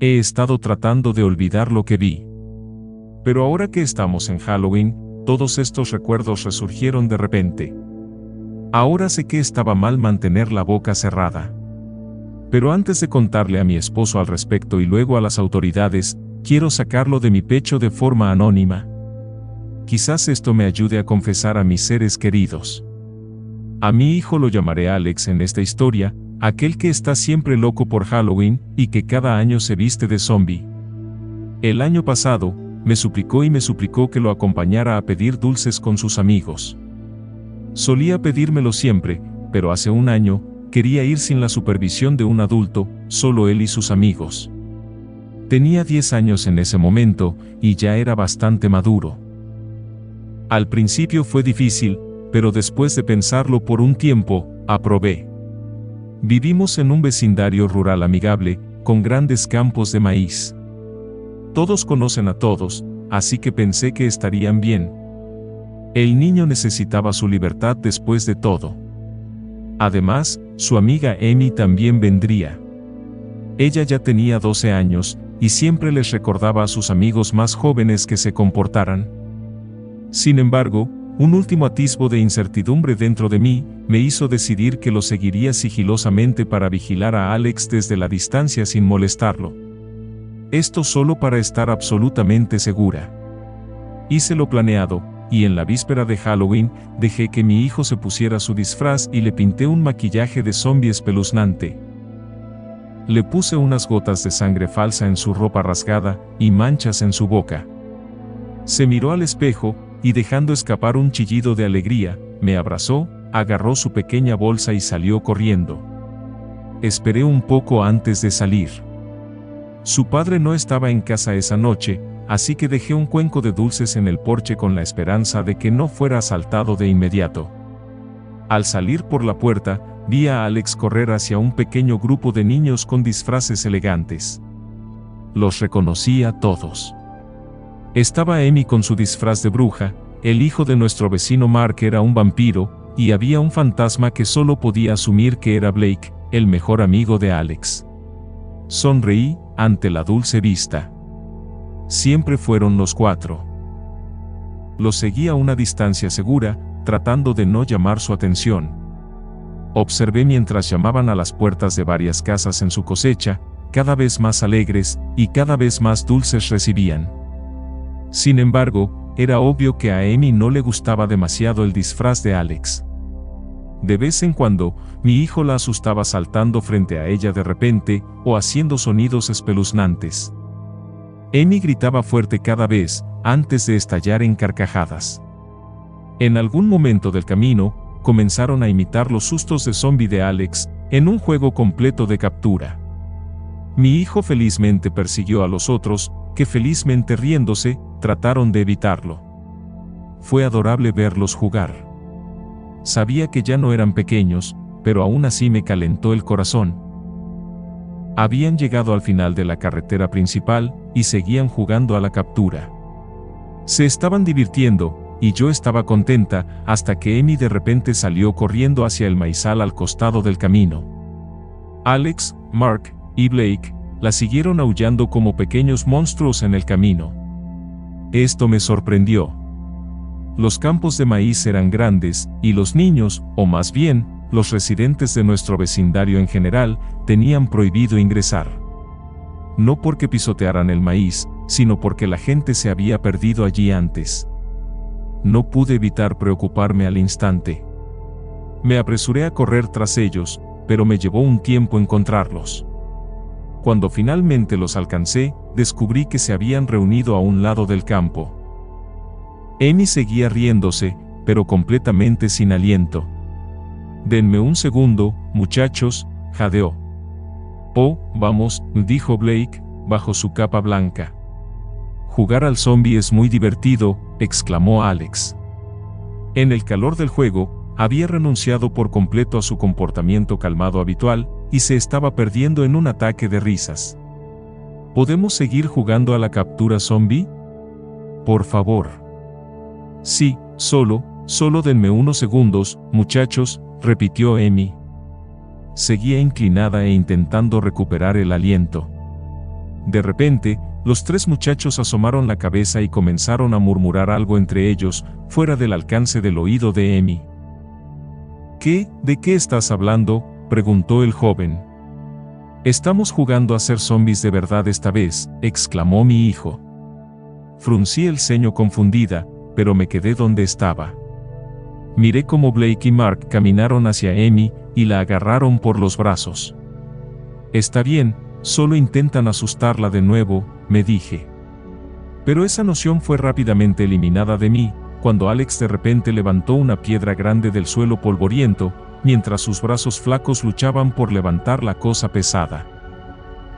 he estado tratando de olvidar lo que vi. Pero ahora que estamos en Halloween, todos estos recuerdos resurgieron de repente. Ahora sé que estaba mal mantener la boca cerrada. Pero antes de contarle a mi esposo al respecto y luego a las autoridades, quiero sacarlo de mi pecho de forma anónima. Quizás esto me ayude a confesar a mis seres queridos. A mi hijo lo llamaré Alex en esta historia, aquel que está siempre loco por Halloween y que cada año se viste de zombie. El año pasado, me suplicó que lo acompañara a pedir dulces con sus amigos. Solía pedírmelo siempre, pero hace un año, quería ir sin la supervisión de un adulto, solo él y sus amigos. Tenía 10 años en ese momento, y ya era bastante maduro. Al principio fue difícil, pero después de pensarlo por un tiempo, aprobé. Vivimos en un vecindario rural amigable, con grandes campos de maíz. Todos conocen a todos, así que pensé que estarían bien. El niño necesitaba su libertad después de todo. Además, su amiga Amy también vendría. Ella ya tenía 12 años, y siempre les recordaba a sus amigos más jóvenes que se comportaran. Sin embargo, un último atisbo de incertidumbre dentro de mí, me hizo decidir que lo seguiría sigilosamente para vigilar a Alex desde la distancia sin molestarlo. Esto solo para estar absolutamente segura. Hice lo planeado, y en la víspera de Halloween, dejé que mi hijo se pusiera su disfraz y le pinté un maquillaje de zombie espeluznante. Le puse unas gotas de sangre falsa en su ropa rasgada, y manchas en su boca. Se miró al espejo, y dejando escapar un chillido de alegría, me abrazó, agarró su pequeña bolsa y salió corriendo. Esperé un poco antes de salir. Su padre no estaba en casa esa noche, así que dejé un cuenco de dulces en el porche con la esperanza de que no fuera asaltado de inmediato. Al salir por la puerta, vi a Alex correr hacia un pequeño grupo de niños con disfraces elegantes. Los reconocí a todos. Estaba Amy con su disfraz de bruja, el hijo de nuestro vecino Mark era un vampiro, y había un fantasma que solo podía asumir que era Blake, el mejor amigo de Alex. Sonreí ante la dulce vista. Siempre fueron los 4. Los seguí a una distancia segura, tratando de no llamar su atención. Observé mientras llamaban a las puertas de varias casas en su cosecha, cada vez más alegres, y cada vez más dulces recibían. Sin embargo, era obvio que a Amy no le gustaba demasiado el disfraz de Alex. De vez en cuando, mi hijo la asustaba saltando frente a ella de repente, o haciendo sonidos espeluznantes. Amy gritaba fuerte cada vez, antes de estallar en carcajadas. En algún momento del camino, comenzaron a imitar los sustos de zombie de Alex, en un juego completo de captura. Mi hijo felizmente persiguió a los otros, que felizmente riéndose, trataron de evitarlo. Fue adorable verlos jugar. Sabía que ya no eran pequeños, pero aún así me calentó el corazón. Habían llegado al final de la carretera principal, y seguían jugando a la captura. Se estaban divirtiendo, y yo estaba contenta, hasta que Amy de repente salió corriendo hacia el maizal al costado del camino. Alex, Mark y Blake la siguieron aullando como pequeños monstruos en el camino. Esto me sorprendió. Los campos de maíz eran grandes, y los niños, o más bien, los residentes de nuestro vecindario en general, tenían prohibido ingresar. No porque pisotearan el maíz, sino porque la gente se había perdido allí antes. No pude evitar preocuparme al instante. Me apresuré a correr tras ellos, pero me llevó un tiempo encontrarlos. Cuando finalmente los alcancé, descubrí que se habían reunido a un lado del campo. Amy seguía riéndose, pero completamente sin aliento. «Denme un segundo, muchachos», jadeó. «Oh, vamos», dijo Blake, bajo su capa blanca. «Jugar al zombie es muy divertido», exclamó Alex. En el calor del juego, había renunciado por completo a su comportamiento calmado habitual, y se estaba perdiendo en un ataque de risas. ¿Podemos seguir jugando a la captura zombie? Por favor. Sí, solo denme unos segundos, muchachos, repitió Amy. Seguía inclinada e intentando recuperar el aliento. De repente, los tres muchachos asomaron la cabeza y comenzaron a murmurar algo entre ellos, fuera del alcance del oído de Amy. ¿Qué? ¿De qué estás hablando?, preguntó el joven. Estamos jugando a ser zombies de verdad esta vez, exclamó mi hijo. Fruncí el ceño confundida, pero me quedé donde estaba. Miré cómo Blake y Mark caminaron hacia Amy y la agarraron por los brazos. Está bien, solo intentan asustarla de nuevo, me dije. Pero esa noción fue rápidamente eliminada de mí, cuando Alex de repente levantó una piedra grande del suelo polvoriento, mientras sus brazos flacos luchaban por levantar la cosa pesada.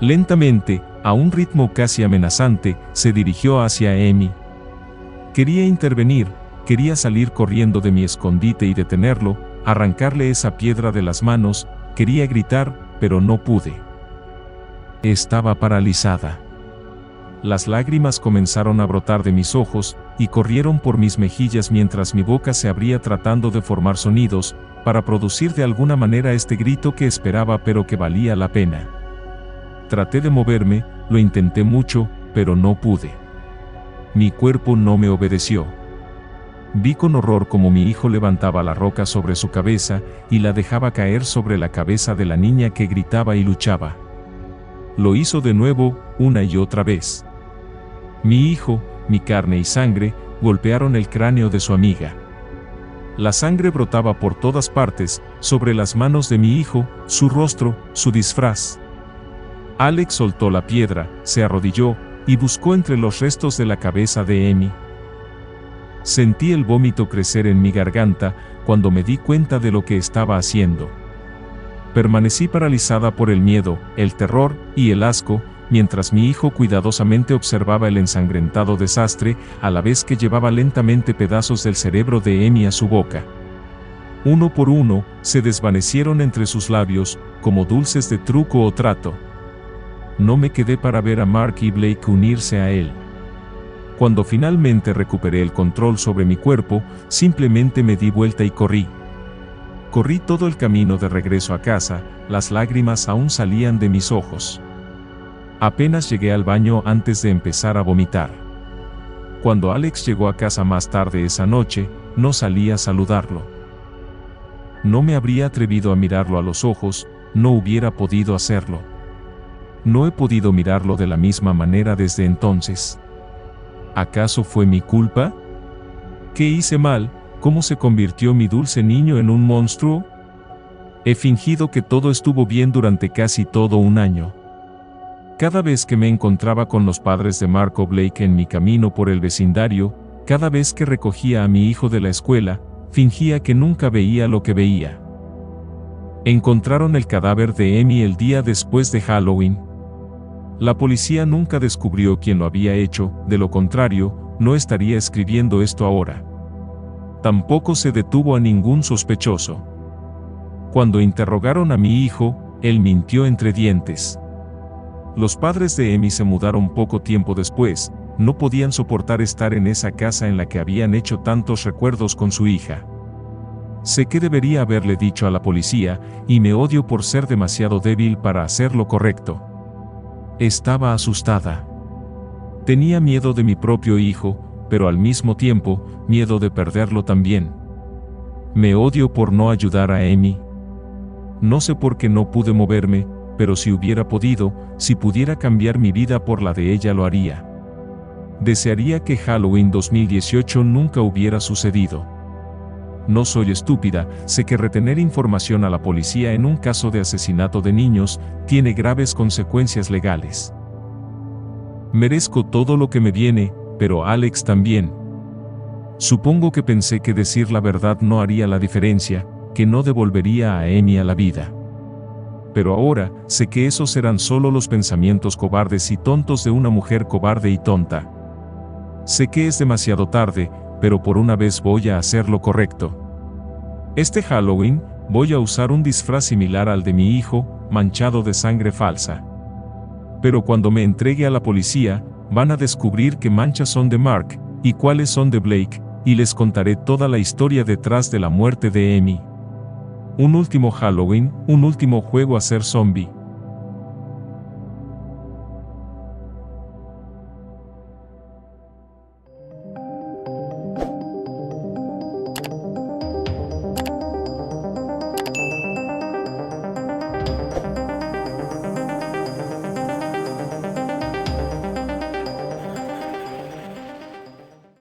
Lentamente, a un ritmo casi amenazante, se dirigió hacia Amy. Quería intervenir, quería salir corriendo de mi escondite y detenerlo, arrancarle esa piedra de las manos, quería gritar, pero no pude. Estaba paralizada. Las lágrimas comenzaron a brotar de mis ojos, y corrieron por mis mejillas mientras mi boca se abría tratando de formar sonidos, para producir de alguna manera este grito que esperaba pero que valía la pena. Traté de moverme, lo intenté mucho, pero no pude. Mi cuerpo no me obedeció. Vi con horror cómo mi hijo levantaba la roca sobre su cabeza, y la dejaba caer sobre la cabeza de la niña que gritaba y luchaba. Lo hizo de nuevo, una y otra vez. Mi hijo, mi carne y sangre, golpearon el cráneo de su amiga. La sangre brotaba por todas partes, sobre las manos de mi hijo, su rostro, su disfraz. Alex soltó la piedra, se arrodilló, y buscó entre los restos de la cabeza de Amy. Sentí el vómito crecer en mi garganta, cuando me di cuenta de lo que estaba haciendo. Permanecí paralizada por el miedo, el terror, y el asco, mientras mi hijo cuidadosamente observaba el ensangrentado desastre, a la vez que llevaba lentamente pedazos del cerebro de Amy a su boca. Uno por uno, se desvanecieron entre sus labios, como dulces de truco o trato. No me quedé para ver a Mark y Blake unirse a él. Cuando finalmente recuperé el control sobre mi cuerpo, simplemente me di vuelta y corrí. Corrí todo el camino de regreso a casa, las lágrimas aún salían de mis ojos. Apenas llegué al baño antes de empezar a vomitar. Cuando Alex llegó a casa más tarde esa noche, no salí a saludarlo. No me habría atrevido a mirarlo a los ojos, no hubiera podido hacerlo. No he podido mirarlo de la misma manera desde entonces. ¿Acaso fue mi culpa? ¿Qué hice mal? ¿Cómo se convirtió mi dulce niño en un monstruo? He fingido que todo estuvo bien durante casi todo un año. Cada vez que me encontraba con los padres de Mark o Blake en mi camino por el vecindario, cada vez que recogía a mi hijo de la escuela, fingía que nunca veía lo que veía. Encontraron el cadáver de Amy el día después de Halloween. La policía nunca descubrió quién lo había hecho, de lo contrario, no estaría escribiendo esto ahora. Tampoco se detuvo a ningún sospechoso. Cuando interrogaron a mi hijo, él mintió entre dientes. Los padres de Amy se mudaron poco tiempo después, no podían soportar estar en esa casa en la que habían hecho tantos recuerdos con su hija. Sé que debería haberle dicho a la policía, y me odio por ser demasiado débil para hacer lo correcto. Estaba asustada. Tenía miedo de mi propio hijo, pero al mismo tiempo, miedo de perderlo también. Me odio por no ayudar a Amy. No sé por qué no pude moverme, pero si hubiera podido, si pudiera cambiar mi vida por la de ella lo haría. Desearía que Halloween 2018 nunca hubiera sucedido. No soy estúpida, sé que retener información a la policía en un caso de asesinato de niños tiene graves consecuencias legales. Merezco todo lo que me viene, pero Alex también. Supongo que pensé que decir la verdad no haría la diferencia, que no devolvería a Amy a la vida. Pero ahora, sé que esos eran solo los pensamientos cobardes y tontos de una mujer cobarde y tonta. Sé que es demasiado tarde, pero por una vez voy a hacer lo correcto. Este Halloween, voy a usar un disfraz similar al de mi hijo, manchado de sangre falsa. Pero cuando me entregue a la policía, van a descubrir qué manchas son de Mark, y cuáles son de Blake, y les contaré toda la historia detrás de la muerte de Amy. Un último Halloween, un último juego a ser zombie.